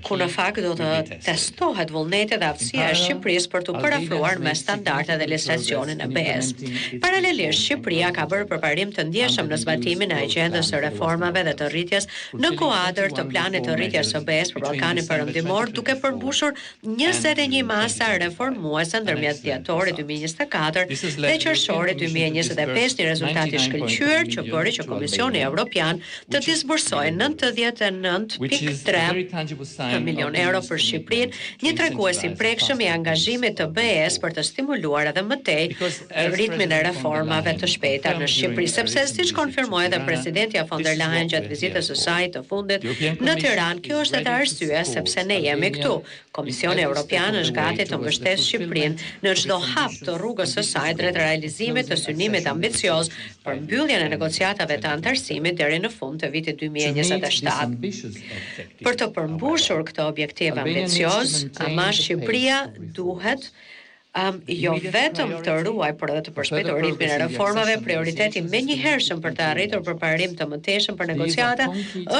ku në fakt do të testohet vullneti dhe aftësia e Shqipërisë për të parafruar me standardet dhe legislacionin e BE-s. Paralelisht, Shqipëria ka bërë përparim të ndjeshëm në zbatimin e agjendës së reformave dhe të rritjes në kuadër të planit të rritjes së BE-s për Ballkanin Perëndimor, duke përmbushur 21 masa reformuese ndërmjet dhjetorit 2024 dhe qershorit 2025, një rezultat i shkëlqyer që bëri që Komisioni Evropian të disbursojë 99.3 milion euro për Shqipërinë, një tregues i prekshëm i angazhimit të BE-s për të stimuluar edhe më tej ritmin e reformave të shpejta në Shqipëri, sepse siç konfirmoi edhe presidentja von der Leyen gjatë vizitës së saj të fundit në Tiranë, kjo është edhe arsyeja sepse ne jemi këtu. Komisioni Evropian është gati të mbështesë Shqipërinë në çdo hap të rrugës së saj drejt realizimit të synimit ambicioz për mbylljen e negociatave të antarësimit deri në fund të vitit 2027. Për të përmbushur këtë objektiv ambicioz, ama Shqipëria duhet jo vetëm të ruaj, por edhe të përshpejtojë ritmin e reformave. Prioriteti menjëhershëm për të arritur përparim të mëtejshëm për negociata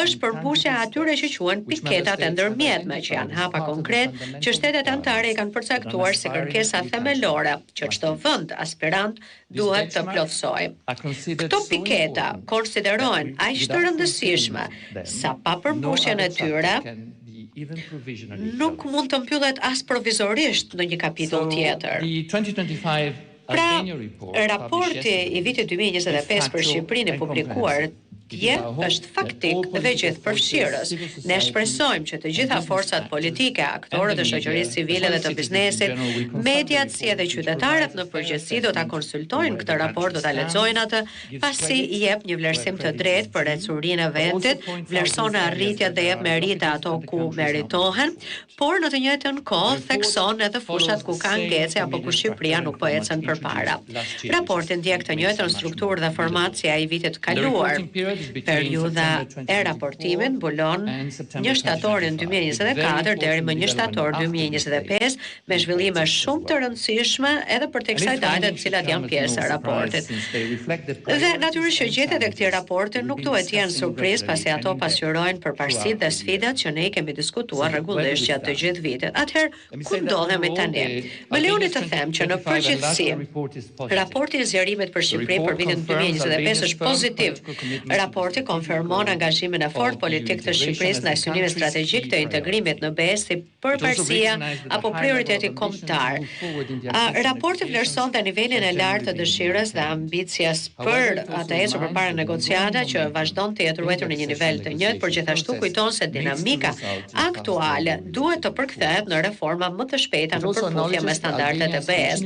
është përmbushja e atyre që quhen piketat e ndërmjetme, që janë hapa konkret që shtetet anëtare i kanë përcaktuar si kërkesa themelore që çdo vend aspirant duhet të plotësojë. Këto piketa konsiderohen aq të rëndësishme sa pa përmbushjen e tyre nuk mund të mbyllet as provizorisht në një kapitull tjetër. Pra, raporti i vitit 2025 për Shqipërinë i publikuar është faktik dhe gjithë përfshirës. Ne shpresojmë që të gjitha forcat politike, aktorët e shoqërisë civile dhe të biznesit, mediat si edhe qytetarët në përgjithësi do ta konsultojnë këtë raport, do ta lexojnë atë, pasi i jep një vlerësim të drejtë për ecurinë e vendit, vlerëson arritjet dhe jep merite ato ku meritohen, por në të njëjtën kohë thekson edhe fushat ku ka ngecje apo ku Shqipëria nuk po ecën përpara. Raporti ndjek të njëjtën strukturë dhe format si ai i vitit kaluar. Periudha e raportimit mbulon 1 shtatorin 2024 deri më 1 shtator 2025 me zhvillime shumë të rëndësishme edhe për tek kësaj date të cilat janë pjesë e raportit. Dhe natyrisht që gjetjet e këtij raporti nuk duhet të jenë surprizë pasi ato pasqyrojnë përparësitë dhe sfidat që ne kemi diskutuar rregullisht gjatë të gjithë vitit. Atëherë, ku ndodhemi tani? Më lejoni të them që në përgjithësi raporti i zgjerimit për Shqipërinë për vitin 2025 është pozitiv. Raporti konfirmon angazhimin e fortë politik të Shqipërisë ndaj synimit strategjik të integrimit në BE si përparësia apo prioriteti kombëtar. Raporti vlerëson dhe nivelin e lartë të dëshirës dhe ambicjes për të ecur përpara negociata që vazhdon të jetë ruetur në një nivel të njëjtë, por gjithashtu kujton se dinamika aktuale duhet të përkthehet në reforma më të shpejta në përputhje me standardet e BE-s.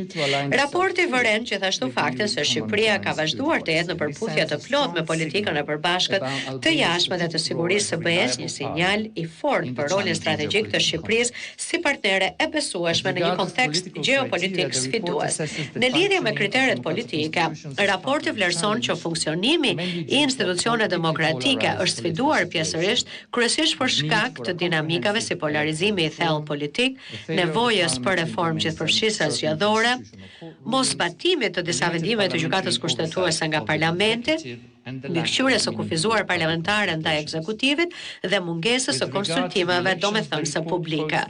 Raporti vëren gjithashtu faktin se Shqipëria ka vazhduar të jetë në përputhje të plotë me politikën e përbashkët të jashtme dhe të sigurisë së BE-s, një sinjal i fortë për rolin strategjik të Shqipërisë si partnere e besueshme në një kontekst gjeopolitik sfidues. Në lidhje me kriteret politike, raporti vlerëson që funksionimi i institucioneve demokratike është sfiduar pjesërisht kryesisht për shkak të dinamikave si polarizimi i thellë politik, nevojës për reformë gjithëpërfshirëse zgjedhore, mosbatimit të disa vendimeve të gjykatës kushtetuese nga parlamenti, mbikëqyrje së kufizuar parlamentare ndaj ekzekutivit dhe mungesës së konsultimeve domethënëse publike.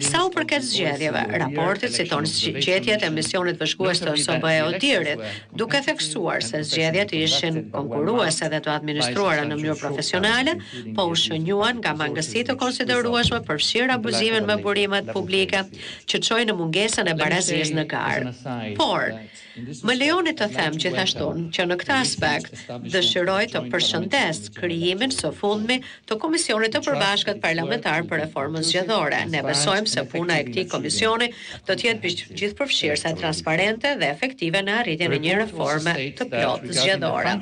Sa u përket zgjedhjeve, raporti citon zgjedhjet e misionit vëzhgues të SBE-Odirit, duke theksuar se zgjedhjet ishin konkurruese dhe të administruara në mënyrë profesionale, po u shënjuan nga mangësitë të konsiderueshme përfshirë abuzimin me burimet publike që çojnë në mungesën e barazisë në garë. Por, më lejoni të them gjithashtu që në këtë aspekt dëshiroj të përshëndes krijimin së fundmi të Komisionit të Përbashkët Parlamentar për Reformën Zgjedhore. Ne besojmë se puna e këtij komisioni do të jetë gjithëpërfshirëse, transparente dhe efektive në arritjen e një reforme të plotë zgjedhore.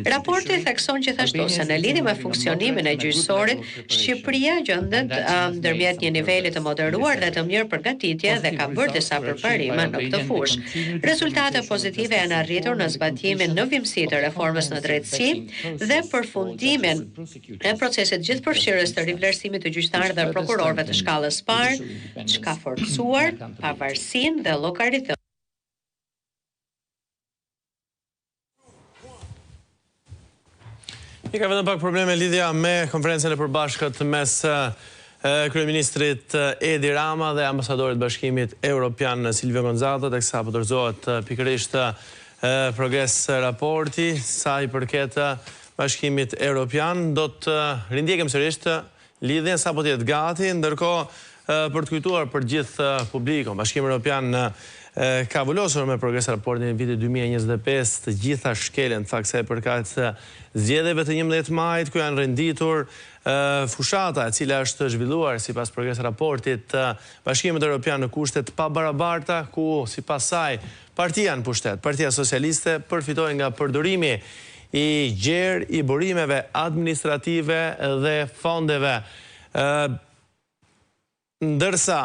Raporti thekson gjithashtu se në lidhje me funksionimin e gjyqësorit, Shqipëria gjendet ndërmjet një niveli të moderuar dhe të mirë përgatitje dhe ka bërë disa përparime në këtë fushë. Rezultate pozitive janë arritur në zbatimin në vimësi të reformës në drejtësi dhe përfundimin e procesit gjithëpërfshirës të rivlerësimit të gjyqtarëve dhe prokurorëve të shkallës parë, që ka forcuar pavarësinë dhe llogaritën. I ka vetëm pak probleme lidhja me konferencën e përbashkët mes kryeministrit Edi Rama dhe ambasadorit Bashkimit Evropian Silvio Gonzato, teksa po dorëzohet pikërisht progres raporti sa i përket Bashkimit Evropian. Do të rindjekim sërish lidhjen sa po të jetë gati, ndërkohë për të kujtuar për gjithë publikun, Bashkimi Evropian ka vullosur me progres raportin e vitit 2025 të gjitha shkelen, të fakse përkat zgjedhjeve të 11 majit, ku janë renditur fushata e cila është zhvilluar sipas progres raportit Bashkimit Evropian në kushtet pabarabarta, ku sipas saj partia në pushtet, Partia Socialiste, përfitoi nga përdorimi i gjerë i burimeve administrative dhe fondeve. Ndërsa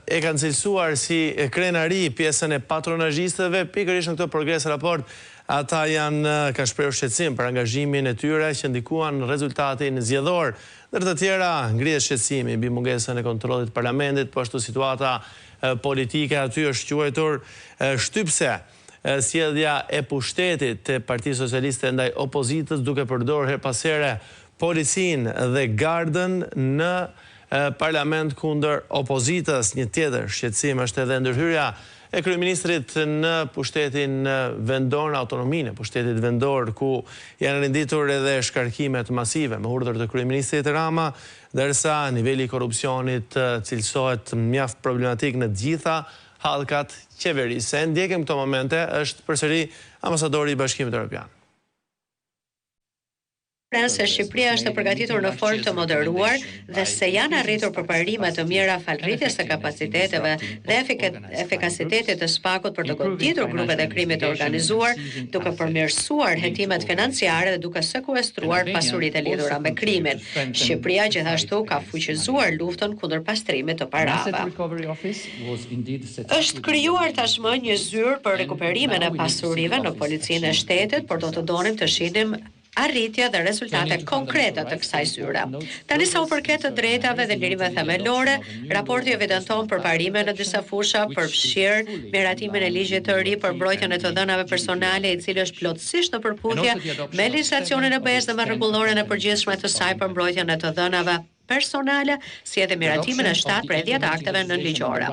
e kanë cilësuar si krenari pjesën e patronazhistëve, pikërisht në këtë progres raport, ata kanë shprehur shqetësim për angazhimin e tyre që ndikuan në rezultatin zgjedhor. Ndër të tjera ngrihet shqetësimi mbi mungesën e kontrollit të parlamentit, po ashtu situata politike aty është quajtur shtypse. Sjellja e pushtetit të Partisë Socialiste ndaj opozitës, duke përdorur her pas here policinë dhe gardën në parlament kundër opozitës. Një tjetër shqetësim është edhe ndërhyrja e kryeministrit në pushtetin vendor, në autonominë e pushtetit vendor, ku janë renditur edhe shkarkimet masive me urdhër të kryeministrit Rama, ndërsa niveli i korrupsionit cilësohet mjaft problematik në të gjitha hallkat qeverisë. Ndjekim këto momente është përsëri ambasadori i Bashkimit Evropian. Se Shqipëria është përgatitur në formë të moderuar dhe se janë arritur përparime të mira falëritjes së kapaciteteve dhe efikasitetit të SPAK-ut për të goditur grupet e krimit të organizuar, duke përmirësuar hetimet financiare dhe duke sekuestruar pasuritë e lidhura me krimin. Shqipëria gjithashtu ka fuqizuar luftën kundër pastrimit të parave. Është krijuar tashmë një zyrë për rekuperimin e pasurive në policinë e shtetit, por do të donim të shihnim arritje dhe rezultate konkrete të kësaj zyre. Tani sa u përket të drejtave dhe lirimeve themelore, raporti evidenton përparime në disa fusha, përfshirë miratimin e ligjit të ri për mbrojtjen e të dhënave personale, i cili është plotësisht në përputhje me legjislacionin e BE-s dhe me rregulloren e përgjithshme të saj për mbrojtjen e të dhënave personale, si edhe miratimin e 7 prej 10 akteve nënligjore.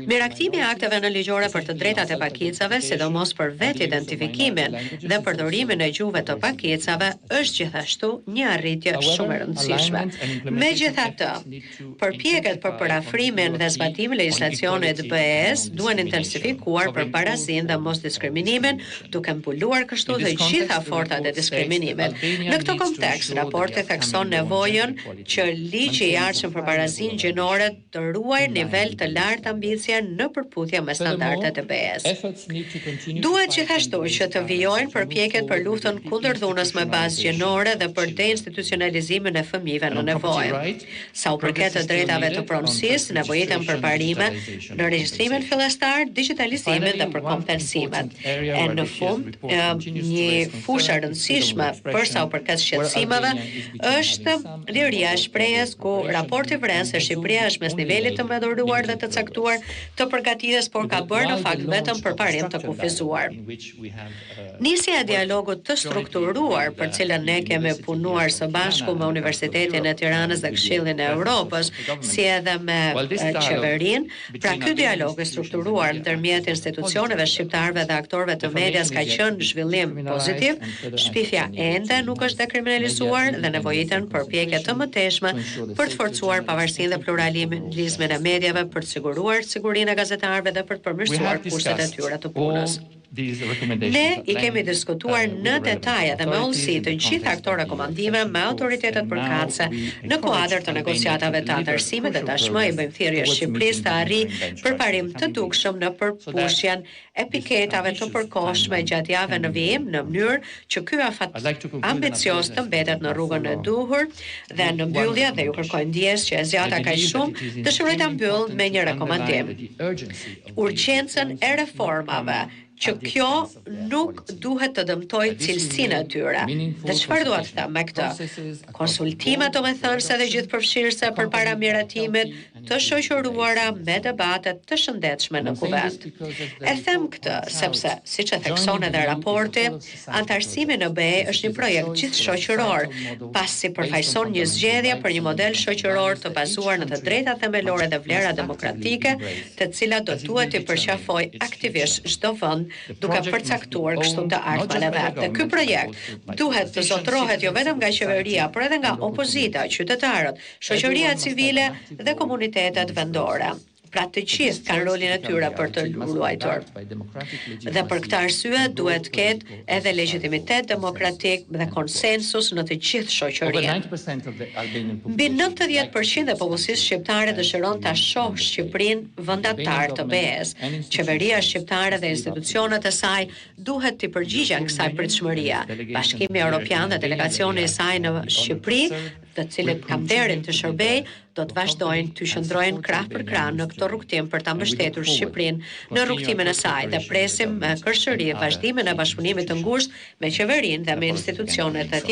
Miraktimi e akteve nënligjore për të drejtat e pakicave, sidomos për vetë identifikimin dhe përdorimin e gjuhëve të pakicave, është gjithashtu një arritje shumë e rëndësishme. Megjithatë, përpjekjet për parafrimin dhe zbatimin e legjislacionit BE-s duhen intensifikuar për parazinë dhe mosdiskriminimin, duke mbuluar kështu dhe gjitha fortat e diskriminimit. Në këtë kontekst, raporti thekson nevojën që ligji i ardhshëm për parazinë gjinore të ruajë nivel të lartë ambicie në përputhje me standardet e BE-s. Duhet gjithashtu që të vijojnë përpjekjet për luftën kundër dhunës me bazë gjinore dhe për deinstitucionalizimin e fëmijëve në nevojë. Sa u përket të drejtave të pronësisë, nevojiten për parime në regjistrimin fillestar, digitalizimin dhe për kompensimet. E në fund, një fushë e rëndësishme për sa u përket shqetësimeve është liria e shprehjes, ku raporti vren se Shqipëria është mes nivelit të moderuar dhe të caktuar të përgatitjes, por ka bërë në fakt vetëm përparim të kufizuar. Nisja e dialogut të strukturuar, për cilën ne kemi punuar së bashku me Universitetin e Tiranës dhe Këshillin e Evropës, si edhe me qeverinë, pra ky dialog i strukturuar ndërmjet institucioneve shqiptarëve dhe aktorëve të medias ka qenë zhvillim pozitiv, shpifja ende nuk është dekriminalizuar dhe nevojiten përpjekje të mëtejshme për të forcuar pavarësinë dhe pluralizmin e mediave, për të siguruar sigurinë e gazetarëve dhe për të përmirësuar kushtet e tyre të punës. Ne i kemi diskutuar në detaje dhe me ullësi të gjitha aktorë komandive me autoritetet përkatëse në kuadër të negociatave të atërsimit dhe tashmë i bëjmë thirrje Shqipërisë të arrijë përparim të dukshëm në përpushjen e piketave të përkohshme gjatë javëve në vijim, në mënyrë që ky afat ambicioz të mbetet në rrugën e duhur. Dhe në mbyllje, dhe ju kërkoj ndjes që e zgjata kaq shumë, dëshiroj ta mbyll me një rekomandim. Urgjencën e reformave, që kjo nuk duhet të dëmtojë cilësinë e tyre. Dhe çfarë dua të them me këtë? Konsultime domethënëse dhe gjithëpërfshirëse përpara miratimit, të shoqëruara me debatet të shëndetshme në kuvend. E them këtë sepse, siç e thekson edhe raporti, antarësimi në BE është një projekt gjithëshoqëror, pasi përfaqëson një zgjedhje për një model shoqëror të bazuar në të drejtat themelore dhe vlera demokratike, të cilat do duhet të përqafojë aktivisht çdo vend, duke përcaktuar kështu të ardhmen e vet. Dhe ky projekt duhet të zotërohet jo vetëm nga qeveria, por edhe nga opozita, qytetarët, shoqëria civile dhe komunitetet vendore. Pra të gjithë kanë rolin e tyre për të luajtur. Dhe për këtë arsye duhet të ketë edhe legjitimitet demokratik dhe konsensus në të gjithë shoqërinë. Mbi 90% e popullsisë shqiptare dëshiron ta shohë Shqipërinë vendatar të BE-s. Qeveria shqiptare dhe institucionet e saj duhet të përgjigjen kësaj pritshmërie. Bashkimi Evropian dhe delegacioni i saj në Shqipëri, të cilët kam nderin të shërbej, do të vazhdojnë të qëndrojnë krah për krah në këtë rrugtim për ta mbështetur Shqipërinë në rrugtimin e saj dhe presim me kërshëri vazhdimin e bashkëpunimit të ngushtë me qeverinë dhe me institucionet e tjera.